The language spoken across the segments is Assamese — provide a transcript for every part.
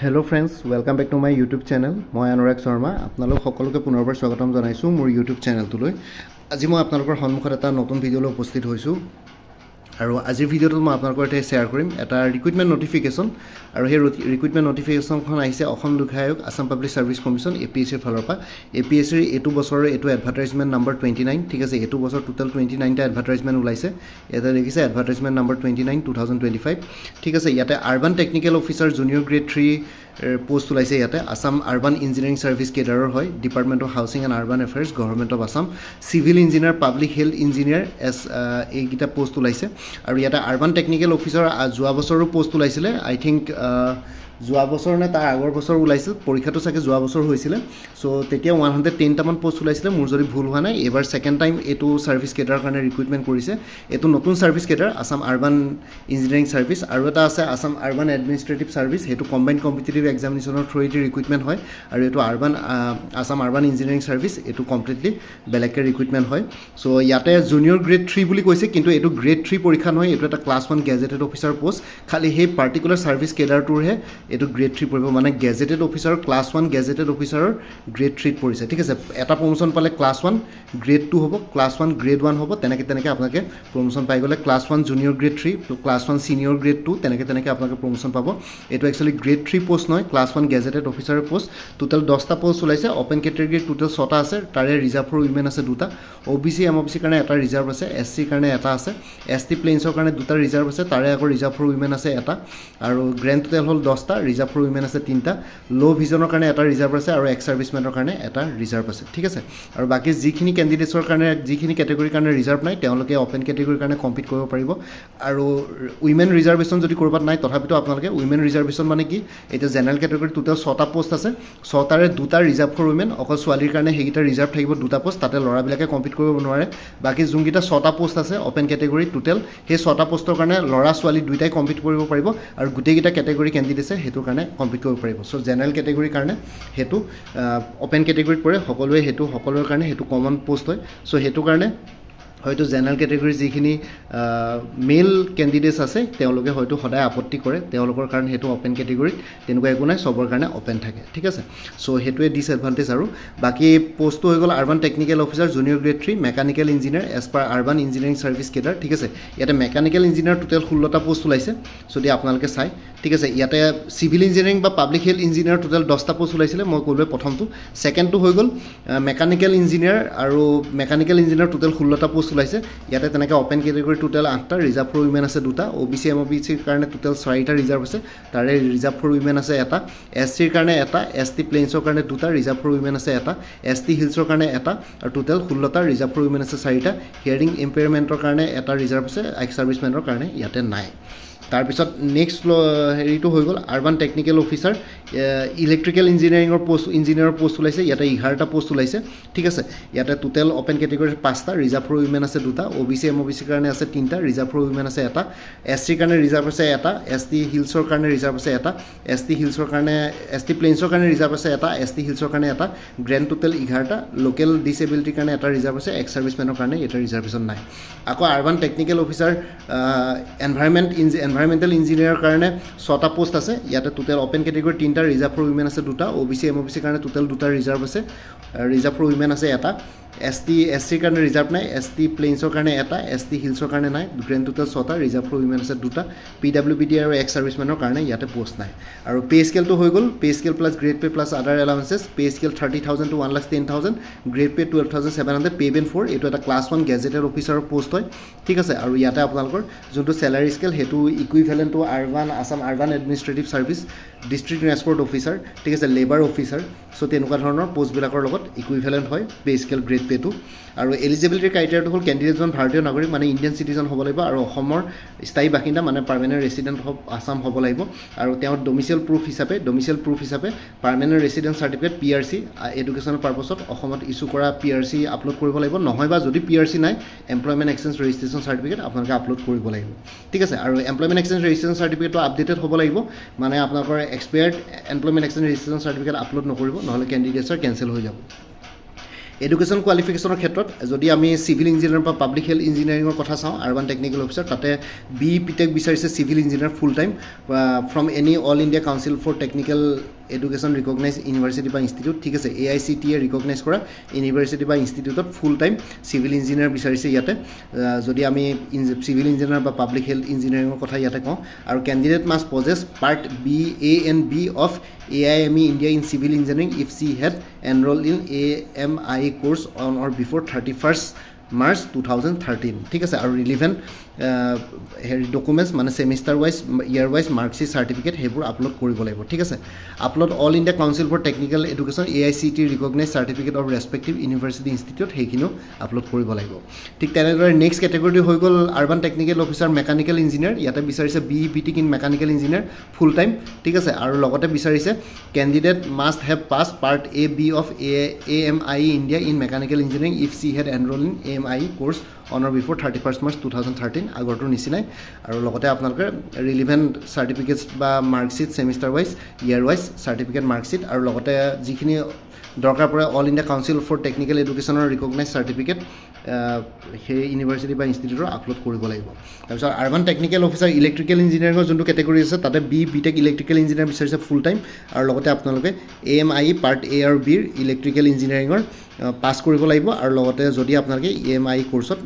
Hello friends, welcome back to my YouTube channel. মই অনুৰাগ শৰ্মা আপোনালোক সকলোকে পুনৰবাৰ স্বাগতম জনাইছো মোৰ YouTube চেনেলটোলৈ। আজি মই আপোনালোকৰ সন্মুখত এটা নতুন ভিডিঅলৈ উপস্থিত হৈছো। আৰু আজিৰ ভিডিঅ'টো মই আপোনালোকৰ সৈতে শেয়াৰ কৰিম এটা ৰিক্ৰুটমেন্ট নটিফিকেশন আৰু সেই ৰিক্ৰুটমেন্ট নটিফিকেশনখন আহিছে অসম লোক আয়োগ Assam public service commission APSC ফালৰ পৰা। APSC এটো বছৰৰ এটো এডভাৰটাইজমেন্ট নম্বৰ 29 ঠিক আছে এটো বছৰ টোটাল 29 টা এডভাৰটাইজমেন্ট ওলাইছে। এটা দেখিছে এডভাৰটাইজমেন্ট নম্বৰ 29 2025 ঠিক আছে ইয়াতে urban technical officer junior grade 3 post ওলাইছে ইয়াতে আসাম আৰবান ইঞ্জিনিয়াৰিং সাৰ্ভিস কেডাৰৰ হয় department of housing and urban affairs government of Assam civil engineer public health engineer এস এইগিটা পোষ্ট ওলাইছে আৰু ইয়াতে আৰবান টেকনিক্যাল অফিচাৰ যোৱা বছৰৰ পোষ্ট ওলাইছিলে আই থিংক যোৱা বছৰ নে তাৰ আগৰ বছৰ ওলাইছিল পৰীক্ষাটো চাগে যোৱা বছৰ হৈছিল সো তেতিয়া 110 টামান পোষ্ট ওলাইছিল মোৰ যদি ভুল হোৱা নাই এবাৰ সেকেন্ড টাইম এটো সাৰ্ভিস কেডাৰ কাৰণে ৰিক্ৰুটমেন্ট কৰিছে এটো নতুন service cadre Assam urban engineering service আৰু এটা আছে আসাম আৰবান এডমিনিষ্ট্ৰেটিভ সাৰ্ভিস হেতু কম্বাইন্ড কম্পিটিটিভ এক্সামিনেশনৰ থ্ৰুইটি ৰিক্ৰুটমেন্ট হয় আৰু এটো আসাম আৰবান ইঞ্জিনিয়াৰিং সাৰ্ভিস এটো কমপ্লিটলি বেলেগকে ৰিক্ৰুটমেন্ট হয় সো ইয়াতে জুনিয়ৰ গ্ৰেড 3 বুলি কৈছে কিন্তু এটো গ্ৰেড 3 পৰীক্ষা নহয় এটো এটা ক্লাছ 1 গেজেটেড অফিচাৰ পোষ্ট খালি হে পাৰ্টিকুলাৰ সাৰ্ভিস কেডাৰটোৰহে এটো গ্ৰেড 3 পঢ়িব মানে গেজেটেড অফিচাৰ ক্লাছ 1 গেজেটেড অফিচাৰৰ গ্ৰেড 3 পঢ়িছে ঠিক আছে এটা প্ৰমোশন পালে ক্লাছ 1 গ্ৰেড 2 হ'ব ক্লাছ 1 গ্ৰেড 1 হ'ব তেনেকে আপোনাকে প্ৰমোশন পাই গলে ক্লাছ 1 জুনিয়ৰ গ্ৰেড 3 তো ক্লাছ 1 সিনিয়ৰ গ্ৰেড 2 তেনেকে আপোনাকে প্ৰমোশন পাব এটো একচুয়ালি গ্ৰেড 3 পোষ্ট নহয় ক্লাছ 1 গেজেটেড অফিচাৰৰ পোষ্ট টোটাল 10টা পোষ্ট ওলাইছে ওপেন ক্যাটেগৰি টোটাল 6টা আছে তাৰে ৰিজাৰ্ভ ফৰ উইমেন আছে দুটা OBC MOBC কাৰণে এটা ৰিজাৰ্ভ আছে SC কাৰণে এটা আছে ST প্লেইনছৰ কাৰণে দুটা ৰিজাৰ্ভ আছে তাৰে আকৌ ৰিজাৰ্ভ ফৰ উইমেন আছে এটা আৰু গ্ৰেণ্ড টোটাল হল 10টা ৰিজাৰ্ভ ফৰ উইমেন আছে 3টা লো ভিজনৰ কাৰণে এটা ৰিজাৰ্ভ আছে আৰু এক্স সাৰ্ভিসমেনৰ কাৰণে এটা ৰিজাৰ্ভ আছে ঠিক আছে আৰু বাকি যিখিনি ক্যান্ডিডেটছৰ কাৰণে যিখিনি ক্যাটেগৰি কাৰণে ৰিজাৰ্ভ নাই তেওঁলোকে ওপেন ক্যাটেগৰিৰ কাৰণে কম্পিট কৰিব পাৰিব আৰু উইমেন ৰিজাৰ্ভেশন যদি কৰবাত নাই তথাপিতো আপোনালোকে উইমেন ৰিজাৰ্ভেশন মানে কি এটা জেনাৰেল ক্যাটেগৰি টোটাল 6টা পোষ্ট আছে 6টাৰে দুটা ৰিজাৰ্ভ ফৰ উইমেন অকল ছোৱালীৰ কাৰণে হেগিটা ৰিজাৰ্ভ থাকিব দুটা পোষ্ট তাতে লৰাবিলাকে কম্পিট কৰিব নোৱাৰে বাকি যোনগিটা 6টা পোষ্ট আছে ওপেন ক্যাটেগৰি টোটাল হে 6টা পোষ্টৰ কাৰণে লৰা ছোৱালী দুইটাই কম্পিট কৰিব পাৰিব আৰু গুটেগিটা ক্যাটেগৰি ক্যান্ডিডেটছে হেতু কাৰণে কম্পিট কৰিব পাৰিব সো জেনাৰেল ক্যাটেগৰি কাৰণে হেতু ওপেন ক্যাটেগৰিত পৰে সকলোৱে হেতু সকলোৰ কাৰণে হেতু কমন পোষ্ট হয় সো হেতু কাৰণে হয়তো জেনাৰেল ক্যাটেগৰি যিখিনি মেল ক্যান্ডিডেটস আছে তেওঁলোকে হয়তো সদায় আপত্তি কৰে তেওঁলোকৰ কাৰণে হেতু ওপেন ক্যাটেগৰিত তেনেকুৱা একো নাই সবৰ কাৰণে ওপেন থাকে ঠিক আছে সো হেতুৱে ডিসএডভান্টেজ আৰু বাকি পোষ্টটো হৈ গল urban technical officer junior grade 3 mechanical engineer as per urban engineering service cadre ঠিক আছে ইয়াতে মেকানিক্যাল ইঞ্জিনিয়াৰ টোটাল 16টা পোষ্ট ওলাইছে যদি আপোনালোকে চাই ঠিক আছে ইয়াতে সিভিল ইঞ্জিনিয়াৰিং বা পাব্লিক হেলথ ইঞ্জিনিয়াৰ টোটাল 10টা পোষ্ট ওলাইছিল মই কলবে প্ৰথমটো সেকেন্ডটো হৈ গল মেকানিক্যাল ইঞ্জিনিয়াৰ আৰু মেকানিক্যাল ইঞ্জিনিয়াৰ টোটাল 16টা পোষ্ট ওলাইছে ইয়াতে তেনেকে ওপেন ক্যাটেগৰি টোটাল 8টা ৰিজাৰ্ভ ফৰ উইমেন আছে দুটা OBC MOBC কাৰণে টোটাল 6টা ৰিজাৰ্ভ আছে তাৰে ৰিজাৰ্ভ ফৰ উইমেন আছে এটা SC কাৰণে এটা ST প্লেইনছৰ কাৰণে দুটা ৰিজাৰ্ভ ফৰ উইমেন আছে এটা ST হিলছৰ কাৰণে এটা আৰু টোটাল 16টা ৰিজাৰ্ভ ফৰ উইমেন আছে 4টা হিয়াৰিং ইম্পেয়াৰমেন্টৰ কাৰণে এটা ৰিজাৰ্ভ আছে এক্স সাৰ্ভিসমেনৰ কাৰণে ইয়াতে নাই তাৰ পিছত নেক্সট হেৰিটো হৈ গল আৰবান টেকনিক্যাল অফিচাৰ ইলেক্ট্ৰিক্যাল ইঞ্জিনিয়াৰিংৰ পোষ্ট ইঞ্জিনিয়াৰৰ পোষ্ট ওলাইছে ইয়াতে 11টা পোষ্ট ওলাইছে ঠিক আছে ইয়াতে টোটাল ওপেন ক্যাটেগৰি 5টা ৰিজাৰ্ভ ফৰ উইমেন আছে দুটা OBC MOBC কাৰণে আছে 3টা ৰিজাৰ্ভ ফৰ উইমেন আছে এটা SC কাৰণে ৰিজাৰ্ভ আছে এটা ST হিলছৰ কাৰণে ৰিজাৰ্ভ আছে এটা ST হিলছৰ কাৰণে ST প্লেইনছৰ কাৰণে ৰিজাৰ্ভ আছে এটা ST হিলছৰ কাৰণে এটা গ্ৰেণ্ড টোটাল 11টা লোকেল ডিসেবিলিটিৰ কাৰণে এটা ৰিজাৰ্ভ আছে এক্স সাৰ্ভিসমেনৰ কাৰণে এটা ৰিজাৰ্ভেশন নাই আকৌ আৰবান টেকনিক্যাল অফিচাৰ এনভাইৰনমেন্টাল ইঞ্জিনিয়াৰৰ কাৰণে 6টা পোষ্ট আছে ইয়াতে টোটাল ওপেন ক্যাটেগৰি 3টা ৰিজাৰ্ভ ফৰ উইমেন আছে দুটা OBC MOBC কাৰণে টোটাল দুটা ৰিজাৰ্ভ আছে ৰিজাৰ্ভ ফৰ উইমেন আছে এটা SC কাৰণে ৰিজাৰ্ভ নাই ST প্লেইনছৰ কাৰণে এটা ST হিলছৰ কাৰণে নাই গ্ৰেণ্ড টোটাল 6টা ৰিজাৰ্ভ ফৰ উইমেন আছে দুটা PWBD আৰু এক্স সাৰ্ভিসমেনৰ কাৰণে ইয়াতে পোষ্ট নাই আৰু পে স্কেলটো হৈ গল pay scale plus grade pay plus other allowances pay scale 30000 to 1,10,000 grade pay 12,700 pay band 4 এটো এটা ক্লাছ 1 গেজেটেড অফিচাৰৰ পোষ্ট হয় ঠিক আছে আৰু ইয়াতে আপোনালোকৰ যোনটো স্যালাৰি স্কেল হেতু equivalent to urban Assam urban administrative service district transport officer ঠিক আছে লেবাৰ অফিচাৰ সো তেনেকুৱা ধৰণৰ পোষ্ট বিলাকৰ লগত ইকুইভ্যালেন্ট হয় পে স্কেল গ্ৰেড পেটো আৰু এলিজিবিলিটি ক্ৰাইটেৰিয়াটো হল ক্যান্ডিডেটজন ভাৰতীয় নাগৰিক মানে ইণ্ডিয়ান সিটিজেন হ'ব লাগিব আৰু অসমৰ স্থায়ী বাসিন্দা মানে পাৰ্মানেন্ট ৰেসিডেন্ট অফ আসাম হ'ব লাগিব আৰু তেওঁৰ ডমিসাইল প্ৰুফ হিচাপে পাৰ্মানেন্ট ৰেসিডেন্ট সাৰ্টিফিকেট PRC এডুকেশনাল পাৰপাছত অসমত ইস্যু কৰা PRC আপলোড কৰিব লাগিব নহয়বা যদি PRC নাই এমপ্লয়মেন্ট এক্সচেঞ্জ ৰেজিষ্ট্ৰেচন সাৰ্টিফিকেট আপোনালোকে আপলোড কৰিব লাগিব ঠিক আছে আৰু এমপ্লয়মেন্ট এক্সচেঞ্জ ৰেজিষ্ট্ৰেচন সাৰ্টিফিকেটটো আপডেটেড হ'ব লাগিব মানে আপোনালোকৰ expired employment exchange registration certificate upload নকৰিব নহলে ক্যান্ডিডেটছৰ কেনসেল হৈ যাব এডুকেশ্যন কোৱালিফিকেশ্যনৰ ক্ষেত্ৰত যদি আমি চিভিল ইঞ্জিনিয়াৰ বা পাব্লিক হেল্থ ইঞ্জিনিয়াৰিঙৰ কথা চাওঁ আৰবান টেকনিকেল অফিচাৰ তাতে বি পিটেক বিচাৰিছে civil engineer full time from any all India council for technical Education recognise university বা ইনষ্টিটিউট ঠিক আছে AICTE ৰিকগনাইজ কৰা ইউনিভাৰ্চিটি বা ইনষ্টিটিউটত ফুল টাইম চিভিল ইঞ্জিনিয়াৰ বিচাৰিছে ইয়াতে যদি আমি চিভিল ইঞ্জিনিয়াৰ বা পাব্লিক হেল্থ ইঞ্জিনিয়াৰিঙৰ কথা ইয়াতে কওঁ আৰু candidate must possess part B A and B of AIME India in civil engineering if she had enrolled in AMI course on or before 31st March 2013 ঠিক আছে আৰু ৰিলিভেণ্ট ডকুমেণ্টছ মানে semester wise year wise marksheet certificate সেইবোৰ আপলোড কৰিব লাগিব ঠিক আছে upload All India council for technical education AICTE recognise certificate of respective university institute সেইখিনিও আপলোড কৰিব লাগিব ঠিক তেনেদৰে নেক্সট কেটেগৰি হৈ গ'ল urban technical officer mechanical engineer ইয়াতে বিচাৰিছে BE BTech in mechanical engineer full time ঠিক আছে আৰু লগতে বিচাৰিছে candidate must have pass part A B of AMIE India in mechanical engineering if she had enrolled in AMIE course on or before 31st March 2013 আগৰটো নিচিনাই আৰু লগতে আপোনালোকে ৰিলিভেণ্ট সাৰ্টিফিকেটছ বা marksheet semester wise year wise certificate marksheet আৰু লগতে যিখিনি দৰকাৰ পৰে All India council for Technical এডুকেশ্যনৰ ৰিকগনাইজ সাৰ্টিফিকেট সেই ইউনিভাৰ্চিটি বা ইনষ্টিটিউটৰ আপলোড কৰিব লাগিব তাৰপিছত আৰবান টেকনিকেল অফিচাৰ ইলেক্ট্ৰিকেল ইঞ্জিনিয়াৰিঙৰ যোনটো কেটেগৰি আছে তাতে B BTech ইলেক্ট্ৰিকেল ইঞ্জিনিয়াৰ বিচাৰিছে ফুল টাইম আৰু লগতে আপোনালোকে AMIE পাৰ্ট A আৰু B ইলেক্ট্ৰিকেল ইঞ্জিনিয়াৰিঙৰ পাছ কৰিব লাগিব আৰু লগতে যদি আপোনালোকে AMIE কোৰ্সত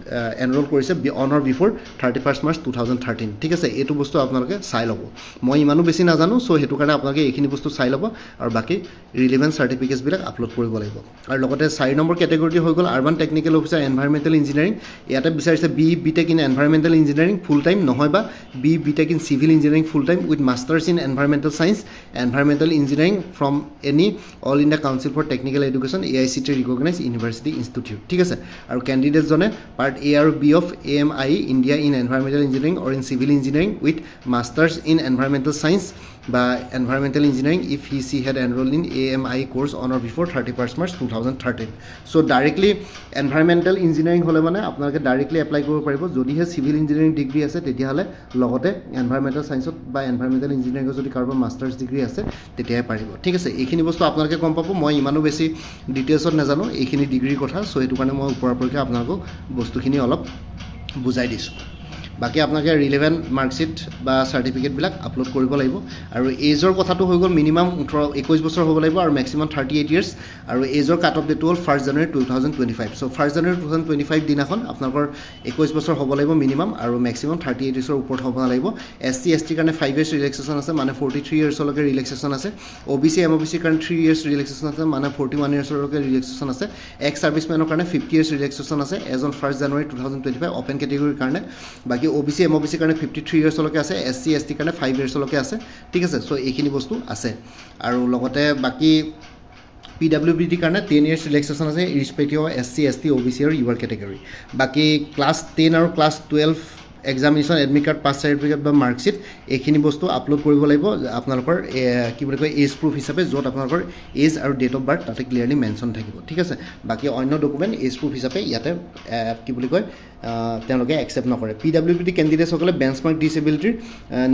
এনৰোল কৰিছে on or before 31st March 2013 ঠিক আছে এইটো বস্তু আপোনালোকে চাই ল'ব মই ইমানো বেছি নাজানো সো হেতু কাৰণে আপোনালোকে এইখিনি বস্তু চাই ল'ব আৰু বাকি ৰিলেভেন্ট সাৰ্টিফিকেটছ বিলাক আপলোড কৰিব লাগিব আৰু লগতে 4 নম্বৰ কেটেগৰি হৈ গ'ল urban technical officer environmental engineering ইয়াতে বিচাৰিছে BE BTech in environmental engineering full time নহয় বা BE BTech in civil engineering full time with masters in environmental science environmental engineering from any all India council for technical education AICTE recognise university institute ঠিক আছে আৰু কেণ্ডিডেট জনে পাৰ্ট A আৰু B of AMIE India in environmental engineering or in civil engineering with masters in environmental science by environmental engineering if she had enrolled in AMIE course on or before 31st March 2013 so directly environmental engineering hole mane apnalke directly apply koribo paribo jodi he civil engineering degree ase tetia hole logote environmental science by environmental engineering jodi karbo masters degree ase tetia paribo ঠিক আছে এইখিনি বস্তু আপোনালোকে কম পাবো মই ইমানো বেছি ডিটেইলছত নাজানো এইখিনি ডিগ্ৰী কথা সো এটো কাৰণে মই ওপৰৰ পৰকে আপোনালোক বস্তুখিনি অলপ বুজাই দিছো বাকি আপোনালোকে ৰিলেভেন্ট মাৰ্কশ্বিট বা সাৰ্টিফিকেট বিলাক আপলোড কৰিব লাগিব আৰু এজৰ কথাটো হৈ গ'ল মিনিমাম 21 বছৰ হ'ব লাগিব আৰু ম্যাক্সিমাম 38 ইয়াৰ্স আৰু এজৰ কাট অফ ডেট হ'ল 1 জানুৱাৰী 2025 সো 1 জানুৱাৰী 2025 দিনাখন আপোনালোকৰ 21 বছৰ হ'ব লাগিব মিনিমাম আৰু ম্যাক্সিমাম 38 ইয়াৰ্সৰ ওপৰত হ'ব লাগিব SC ST কাৰণে 5 ইয়াৰ্স ৰিলেক্সেশন আছে মানে 43 ইয়াৰ্সলৈকে ৰিলেক্সেশন আছে OBC MOBC কাৰণে 3 ইয়াৰ্স ৰিলেক্সেশন আছে মানে 41 ইয়াৰ্সলৈকে ৰিলেক্সেশন আছে এক্স সাৰ্ভিসমেনৰ কাৰণে 50 ইয়াৰ্স ৰিলেক্সেশন আছে এজ অন 1 জানুৱাৰী 2025 ওপেন কেটেগৰীৰ কাৰণে বাকি OBC MOBC কাৰণে 53 ইয়াৰ্স লৈকে আছে SC ST কাৰণে 5 ইয়াৰ্স লৈকে আছে ঠিক আছে সো এইখিনি বস্তু আছে আৰু লগতে বাকি PWBD কাৰণে 10 ইয়াৰ্স ৰিলেক্সেশন আছে ৰেসপেক্টিভ SC ST OBC আৰু UR কেটেগৰী বাকি ক্লাস 10 আৰু ক্লাস 12 এক্সামিনেশন এডমিট কাৰ্ড পাছ সাৰ্টিফিকেট বা মাৰ্কশ্বিট এইখিনি বস্তু আপলোড কৰিব লাগিব আপোনালোকৰ কি বুলি কয় এজ প্ৰুফ হিচাপে যত আপোনালোকৰ এজ আৰু ডেট অফ বাৰ্থ তাতে ক্লিয়াৰলি মেনশন থাকিব ঠিক আছে বাকি অন্য ডকুমেন্ট এজ প্ৰুফ হিচাপে ইয়াতে কি বুলি কয় তেওঁলোকে একসেপ্ট নকৰে PWBD ক্যান্ডিডেটস সকলে বেঞ্চমাৰ্ক ডিসেবিলিটিৰ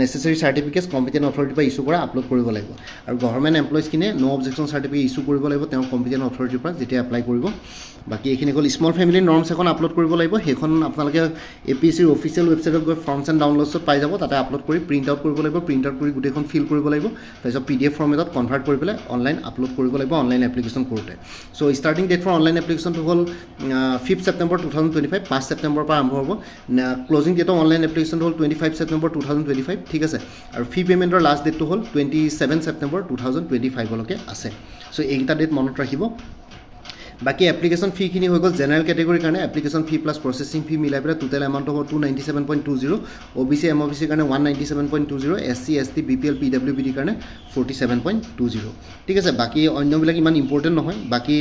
নেসেসাৰি সাৰ্টিফিকেটস কম্পিটেন্ট অথৰিটি পৰা ইস্যু কৰা আপলোড কৰিব লাগিব আৰু গভৰ্ণমেণ্ট এমপ্লয়িজ কিনে নো অবজেকশন সাৰ্টিফিকেট ইস্যু কৰিব লাগিব তেওঁ কম্পিটেন্ট অথৰিটিৰ পৰা যেতিয়া এপ্লাই কৰিব বাকি এইখিনি কল স্মল ফ্যামিলি নৰ্মছ এখন আপলোড কৰিব লাগিব হেখন আপোনালোকে APSC ৰ অফিচিয়েল ৱেবছাইটত গৈ ফৰ্মছ এণ্ড ডাউনলোডছত পাই যাব তাতে আপলোড কৰি প্ৰিন্ট আউট কৰিব লাগিব প্ৰিন্ট আউট কৰি গুটেখন ফিল কৰিব লাগিব তাৰপিছত PDF ফৰ্মেটত কনভাৰ্ট কৰি পেলাই অনলাইন আপলোড কৰিব লাগিব অনলাইন এপ্লিকেশন কৰোতে so starting date for online application হ'ল 5 সেপ্টেম্বৰ 2025 5 সেপ্টেম্বৰ পৰা আৰম্ভ হ'ব closing date of online application হ'ল 25 সেপ্টেম্বৰ 2025 ঠিক আছে আৰু ফি পেমেন্টৰ লাষ্ট ডেটটো হ'ল 27 সেপ্টেম্বৰ 2025 লৈকে আছে সো এইটা ডেট মনত ৰাখিব বাকি এপ্লিকেশন ফি খিনি হৈ গল জেনাৰেল ক্যাটেগৰি কাৰণে এপ্লিকেশন ফি প্লাস প্ৰসেসিং ফি মিলাই পেলাই টোটাল এমাউন্ট হ'ব 297.20 OBC MOBC কাৰণে 197.20 SC ST BPL PWBD কাৰণে 47.20 ঠিক আছে বাকি অন্যবিলাক ইমান ইম্পৰ্টেন্ট নহয় বাকি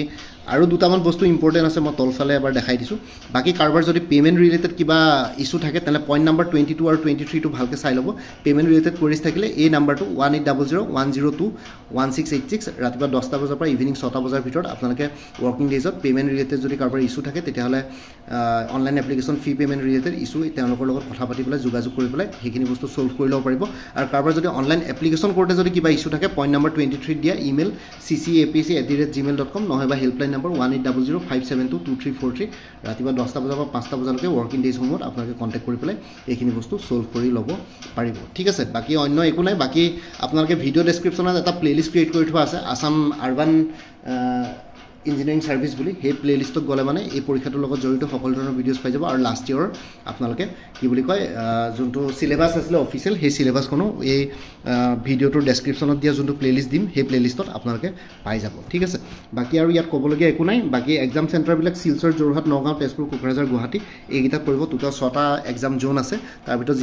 আৰু দুটামান বস্তু ইম্পৰ্টেন্ট আছে মই তলফালে এবাৰ দেখাই দিছো বাকি কাৰবাৰ যদি পেমেন্ট ৰিলেটেড কিবা ইস্যু থাকে তেনে পইণ্ট নাম্বাৰ 22 আৰু 23 টো ভালকে চাই লব পেমেন্ট ৰিলেটেড কোৰিজ থাকিলে এই নাম্বাৰটো 1800 102 1686 ৰাতিপুৱা 10টা বজাৰ পৰা ইভিনিং 6টা বজাৰ ভিতৰত আপোনালোকে ৱৰ্কিং ৱৰ্কিং ডেজত পে'মেণ্ট ৰিলেটেড যদি কাৰোবাৰ ইছ্যু থাকে তেতিয়াহ'লে অনলাইন এপ্লিকেশ্যন ফি পে'মেণ্ট ৰিলেটেড ইছ্যু তেওঁলোকৰ লগত কথা পাতি পেলাই যোগাযোগ কৰি পেলাই সেইখিনি বস্তু ছল্ভ কৰি ল'ব পাৰিব আৰু কাৰোবাৰ যদি অনলাইন এপ্লিকেশ্যন কৰোঁতে যদি কিবা ইছ্যু থাকে পইণ্ট নম্বৰ 23 দিয়া ইমেইল ccapc@gmail.com নহয়বা হেল্পলাইন নম্বৰ 180057223343 ৰাতিপুৱা 10টা বজাৰ পৰা 5টা বজালৈকে ৱৰ্কিং ডেজসমূহত আপোনালোকে কণ্টেক্ট কৰি পেলাই এইখিনি বস্তু ছল্ভ কৰি ল'ব পাৰিব ঠিক আছে বাকী অন্য একো নাই বাকী আপোনালোকে ভিডিঅ' ডেছক্ৰিপশ্যনত এটা প্লেলিষ্ট ক্ৰিয়েট কৰি থোৱা আছে আসাম আৰবান ইঞ্জিনিয়াৰিং সাৰ্ভিস বুলি হে প্লেলিষ্টত গলে মানে এই পৰীক্ষাটোৰ লগত জড়িত সকলো ধৰণৰ ভিডিঅ'ছ পাই যাব আৰু লাষ্ট ইয়াৰ আপোনালোকে কি বুলি কয় যোনটো সিলেবাস আছিল অফিচিয়েল হে সিলেবাসখনো এই ভিডিঅ'টোৰ ডেছক্ৰিপশ্যনত দিয়া যোনটো প্লেলিষ্ট দিম হে প্লেলিষ্টত আপোনালোকে পাই যাব ঠিক আছে বাকি আৰু ইয়াত ক'বলগীয়া একো নাই বাকি এক্সাম চেণ্টাৰবিলাক শিলচৰ যোৰহাট নগাঁও তেজপুৰ কোকৰাঝাৰ গুৱাহাটী এইকেইটাত পৰিব টোটাল 6টা এক্সাম জোন আছে তাৰ ভিতৰত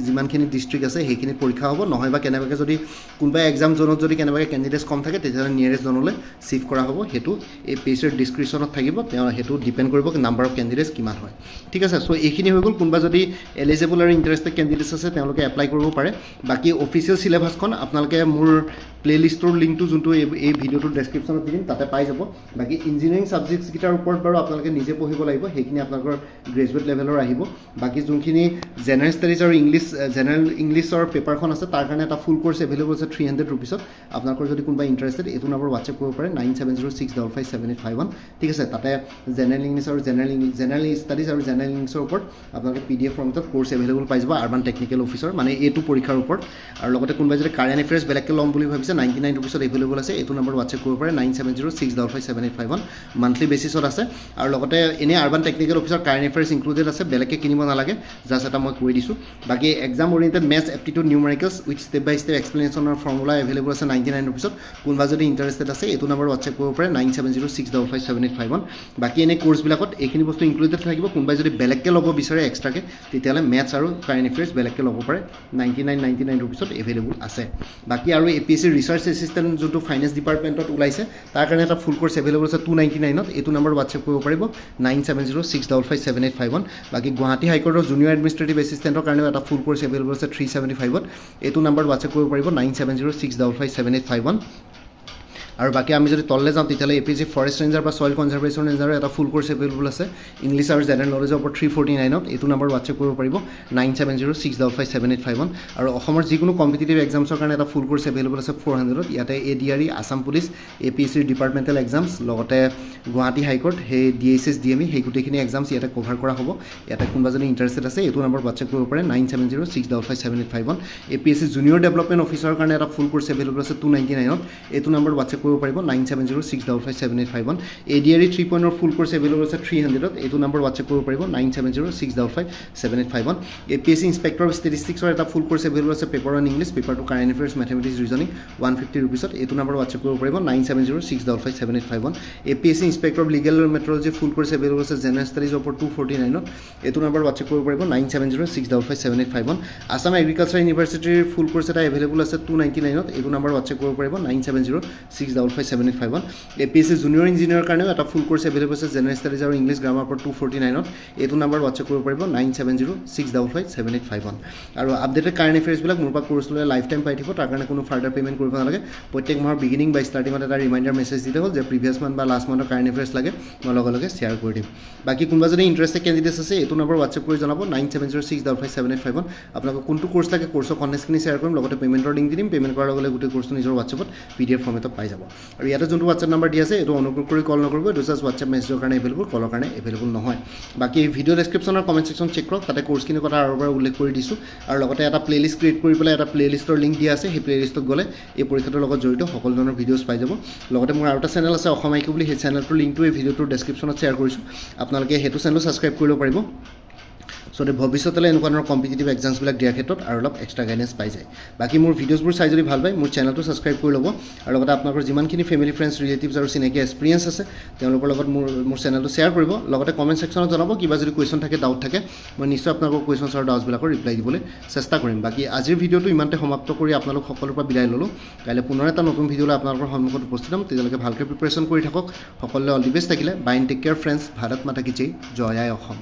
যিমানখিনি ডিষ্ট্ৰিক্ট আছে সেইখিনি পৰীক্ষা হ'ব নহয়বা কেনেবাকৈ যদি কোনোবা এক্সাম জোনত যদি কেনেবাকৈ কেণ্ডিডেটছ কম থাকে তেতিয়াহ'লে নিয়েৰেষ্ট জোনলৈ শিফ্ট কৰা হ'ব হেতু এই পেজৰ ডিসক্ৰিপশ্যনত থাকিব তেওঁ হেতু ডিপেন্ড কৰিব নাম্বাৰ অফ কেণ্ডিডেটছ কিমান হয় ঠিক আছে সো এইখিনি হৈ গ'ল কোনোবা যদি এলিজিবল আৰু ইন্টাৰেষ্টেড কেণ্ডিডেটছ আছে তেওঁলোকে এপ্লাই কৰিব পাৰে বাকি অফিচিয়েল সিলেবাসখন আপোনালোকে মোৰ প্লেলিষ্টৰ লিংকটো যোনটো এই ভিডিঅ'টোৰ ডেছক্ৰিপশ্যনত দিম তাতে পাই যাব বাকি ইঞ্জিনিয়াৰিং সাবজেক্টছ গিটাৰ ওপৰত বাৰু আপোনালোকে নিজে পঢ়িব লাগিব সেইখিনি আপোনালোকৰ গ্ৰেজুৱেট লেভেলৰ আহিব বাকি যোনখিনি জেনাৰেল ষ্টাডিজ আৰু জেনাৰেল ইংলিছৰ পেপাৰখন আছে তাৰ কাৰণে এটা ফুল কোৰ্স এভেইলেবল আছে 300 रुपीसত আপোনালোকৰ যদি কোনোবা ইন্টাৰেষ্টেড এইটো নম্বৰ WhatsApp কৰিব পাৰে 9706557851 ঠিক আছে তাতে জেনাৰেল ইংলিছ আৰু জেনাৰেল ষ্টাডিজ আৰু জেনাৰেল ইংলিছৰ ওপৰত আপোনালোকে PDF ফৰ্মেটত কোৰ্স এভেইলেবল পাই যাব আৰবান টেকনিক্যাল অফিচাৰ মানে এইটো পৰীক্ষাৰ ওপৰত আৰু লগতে কোনোবা যদি কাৰেণ্ট এফেয়াৰ্স বেলেগকৈ ল'ম বুলি ভাবিছে 99 रुपीसত এভেইলেবল আছে এইটো নম্বৰ WhatsApp কৰিব পাৰে 9706557851 মান্থলি বেসিছত আছে আৰু লগতে এনে urban technical officer current affairs included আছে বেলেগকৈ কিনিব নালাগে জাস্ট এটা মই কৈ দিছো বাকি exam oriented maths aptitude numericals with step by step explanation or formula available আছে 99 रुपीसত কোনোবা যদি ইন্টাৰেষ্টেড আছে এইটো নম্বৰ WhatsApp কৰিব পাৰে 9706557851 বাকি এনে কোৰ্সবিলাকত এইখিনি বস্তু ইনক্লুডেড থাকিব কোনোবা যদি বেলেগকৈ ল'ব বিচাৰে এক্সট্ৰাকে তেতিয়ালে মেথছ আৰু কাৰেণ্ট এফেয়াৰ্স বেলেগকৈ ল'ব পাৰে 99 रुपीसত এভেইলেবল আছে বাকি আৰু APSC ৰিসাৰ্চ এসিস্ট্যান্ট যোনটো ফাইনান্স ডিপাৰ্টমেন্টত ওলাইছে তাৰ কাৰণে এটা ফুল কোৰ্স এভেইলেবল আছে 299ত এইটো নম্বৰ WhatsApp কৰিব পাৰিব 9706557851 বাকি গুৱাহাটী হাইকোৰ্টৰ জুনিয়ৰ এডমিনিষ্ট্ৰেটিভ এসিস্ট্যান্টৰ কাৰণে এটা ফুল কোৰ্স এভেইলেবল আছে 375ত এইটো নম্বৰ WhatsApp কৰিব পাৰিব 9706557851 আৰু বাকি আমি যদি তললে যাওঁ তেতিয়ালে APSC ফৰেষ্ট ৰেঞ্জাৰ বা সয়েল কনজাৰভেশ্যন ৰেঞ্জাৰৰ এটা ফুল কোৰ্স এভেইলেবল আছে ইংলিছ আৰু জেনাৰেল নলেজৰ ওপৰত 349ত এইটো নম্বৰ WhatsApp কৰিব পাৰিব 9706557851 আৰু অসমৰ যিকোনো কম্পিটিটিভ এক্সামছৰ কাৰণে এটা ফুল কোৰ্স এভেইলেবল আছে 400ত ইয়াতে ADRE Assam police APSC departmental exams লগতে গুৱাহাটী হাইকোৰ্ট হে DSS DME হে গুটেখিনি এক্সামছ ইয়াতে কভাৰ কৰা হ'ব ইয়াতে কোনোবা যদি ইন্টাৰেষ্টেড আছে এইটো নম্বৰ WhatsApp কৰিব পাৰে 9706557851 APSC জুনিয়ৰ ডেভেলপমেণ্ট অফিচাৰৰ কাৰণে এটা ফুল কোৰ্স এভেইলেবল আছে 299ত এইটো নম্বৰ WhatsApp কৰিব পাৰিব 9706557851 ADRE 3.0 ফুল কোৰ্স এভেইলেবল আছে 300ত এইটো নম্বৰ WhatsApp কৰিব পাৰিব 9706557851 APSC ইনস্পেক্টৰ অফ ষ্টেটিষ্টিক্সৰ এটা ফুল কোৰ্স এভেইলেবল আছে paper on English paper two current affairs mathematics reasoning 150 रुपीसত এইটো নম্বৰ WhatsApp কৰিব পাৰিব 9706557851 APSC inspector of legal metrology full course available আছে জেনাৰেল ষ্টাডিজ ওপৰত 249ত এইটো নম্বৰ WhatsApp কৰিব পাৰিব 9706557851 আসাম এগ্ৰিকালচাৰ ইউনিভাৰ্চিটিৰ ফুল কোৰ্স এটা এভেইলেবল আছে 299ত এইটো নম্বৰ WhatsApp কৰিব পাৰিব 9706557851 APSC জুনিয়ৰ ইঞ্জিনিয়াৰৰ কাৰণে এটা ফুল কোৰ্স এভেইলেবল আছে জেনাৰেল ষ্টাডিজ আৰু ইংলিছ গ্ৰামাৰ ওপৰত 249ত এইটো নম্বৰ WhatsApp কৰিব পাৰিব 9706557851 আৰু আপডেটেড কাৰেণ্ট এফেয়াৰ্স বিলাক মোৰ পৰা কোৰ্স লৈ লাইফ টাইম পাই থাকিব তাৰ কাৰণে কোনো ফাৰ্ডাৰ পেমেন্ট কৰিব নালাগে প্ৰত্যেক মাহৰ বিগিনিং বা ষ্টাৰ্টিংত এটা ৰিমাইন্ডাৰ মেছেজ দিলে হ'ল যে প্ৰিভিয়াছ মান্থ বা লাষ্ট মান্থৰ কাৰেণ্ট এফেয়াৰ্স লাগে মই লগে শ্বেয়াৰ কৰি দিম বাকি কোনোবা যদি ইন্টাৰেষ্টেড কেণ্ডিডেটছ আছে এইটো নম্বৰ WhatsApp কৰি জনাব 9706557851 আপোনাক কোনটো কোৰ্স লাগে কোৰ্সৰ কনটেক্টখিনি শ্বেয়াৰ কৰিম লগতে পেমেন্টৰ লিংক দিম পেমেন্ট কৰাৰ লগে গোটেই কোৰ্সটো নিজৰ WhatsAppত PDF ফৰ্মেটত পাই যাব আৰু ইয়াতে যোনটো WhatsApp নম্বৰ দি আছে এটো অনুগ্ৰহ কৰি কল নকৰিব এটো জাস্ট WhatsApp মেছেজৰ কাৰণে এভেইলেবল কলৰ কাৰণে এভেইলেবল নহয় বাকি ভিডিও ডেছক্ৰিপশ্যনৰ কমেন্ট সেকশন চেক কৰক তাতে কোৰ্সখিনি কথা আৰু এবাৰ উল্লেখ কৰি দিছো আৰু লগতে এটা প্লেলিষ্ট ক্ৰিয়েট কৰি পেলাই এটা প্লেলিষ্টৰ লিংক দিয়া আছে সেই প্লেলিষ্টত গলে এই পৰীক্ষাটোৰ লগত জড়িত সকলো ধৰণৰ ভিডিওছ পাই যাব লগতে মোৰ আৰু এটা চেনেল আছে অসম আইকিউ বুলি সেই চেনেলটোৰ লিংকটো এই ভিডিওটোৰ ডেছক্ৰিপশ্যনত শ্বেয়াৰ কৰিছো আপোনালোকে হেতু চেনেল সাবস্ক্ৰাইব কৰিব পাৰিব সো ভৱিষ্যতলৈ এনেকুৱা ধৰণৰ কম্পিটিটিভ এক্সামছবিলাক দিয়াৰ ক্ষেত্ৰত আৰু অলপ এক্সট্ৰা গাইডেন্স পাই যায় বাকি মোৰ ভিডিওছবোৰ চাই যদি ভাল পায় মোৰ চেনেলটো সাবস্ক্ৰাইব কৰি ল'ব আৰু লগতে আপোনালোকৰ যিমানখিনি ফেমিলি ফ্ৰেণ্ডছ ৰিলেটিভছ আৰু চিনাকি এক্সপিৰিয়েন্স আছে তেওঁলোকৰ লগত মোৰ চেনেলটো শ্বেয়াৰ কৰিব লগতে কমেন্ট সেকশনত জনাব কিবা যদি কোৱেশ্চন থাকে ডাউট থাকে মই নিশ্চয় আপোনালোকৰ কোৱেশ্চনছ আৰু ডাউটছবিলাকৰ ৰিপ্লাই দিবলৈ চেষ্টা কৰিম বাকি আজিৰ ভিডিওটো ইমানতে সমাপ্ত কৰি আপোনালোক সকলোৰ পৰা বিদায় ল'লো কাইলৈ পুনৰ এটা নতুন ভিডিঅ'লৈ আপোনালোকৰ সন্মুখত উপস্থিত হ'ম তেতিয়ালৈকে ভালকৈ প্ৰিপাৰেচন কৰি থাকক সকলোলৈ অল দি বেষ্ট থাকিলে bye and take care friends Bharat Mata কি জয় জয় আই অসম